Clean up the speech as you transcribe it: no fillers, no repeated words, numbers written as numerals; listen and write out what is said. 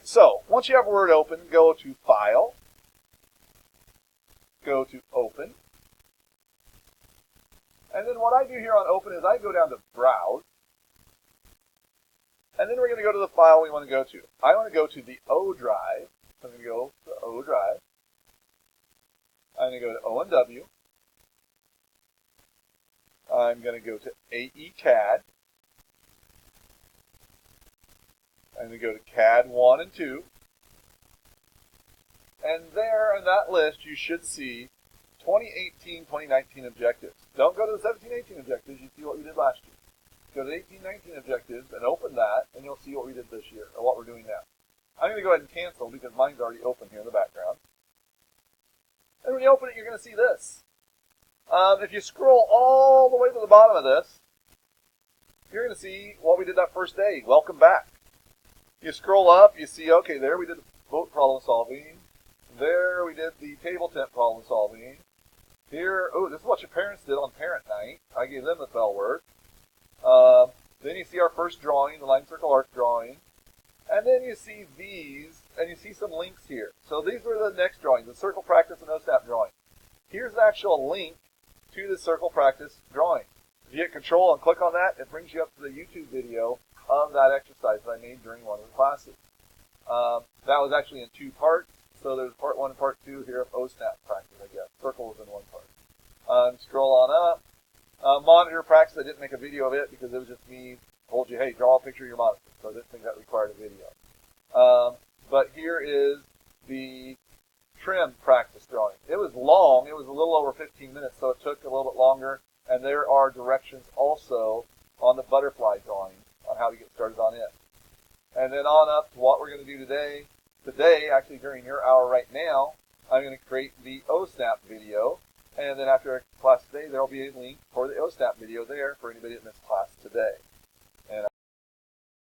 So once you have Word open, go to File, go to Open, and then what I do here on Open is I go down to Browse, and then we're going to go to the file we want to go to. I want to go to the O drive. So I'm going to go to the O drive. I'm going to go to O&W. I'm going to go to AECAD. I'm going to go to CAD 1 and 2. And there in that list, you should see 2018-2019 objectives. Don't go to the 17-18 objectives. You see what we did last year. Go to 18-19 objectives and open that, and you'll see what we did this year, or what we're doing now. I'm going to go ahead and cancel because mine's already open here in the background. And when you open it, you're going to see this. If you scroll all the way to the bottom of this, you're going to see what we did that first day. Welcome back. You scroll up, you see, okay, there we did the vote problem solving. There we did the table tent problem solving. Here, oh, this is what your parents did on parent night. I gave them the spell work. Then you see our first drawing, the line circle arc drawing. And then you see these, and you see some links here. So these were the next drawings, the circle practice and OSNAP drawing. Here's the actual link to the circle practice drawing. If you hit Control and click on that, it brings you up to the YouTube video of that exercise that I made during one of the classes. That was actually in 2 parts. So there's part 1 and part 2 here of OSNAP practice, I guess. Circle was in 1 part. Scroll on up. Monitor practice, I didn't make a video of it because it was just me told you, hey, draw a picture of your monitor. So I didn't think that required a video. But here is the trim practice drawing. It was long. It was a little over 15 minutes, so it took a little bit longer. And there are directions also on the butterfly drawing on how to get started on it. And then on up to what we're going to do today. Today, actually during your hour right now, I'm going to create the OSNAP video. And then after class today, there will be a link for the OSNAP video there for anybody that missed class today.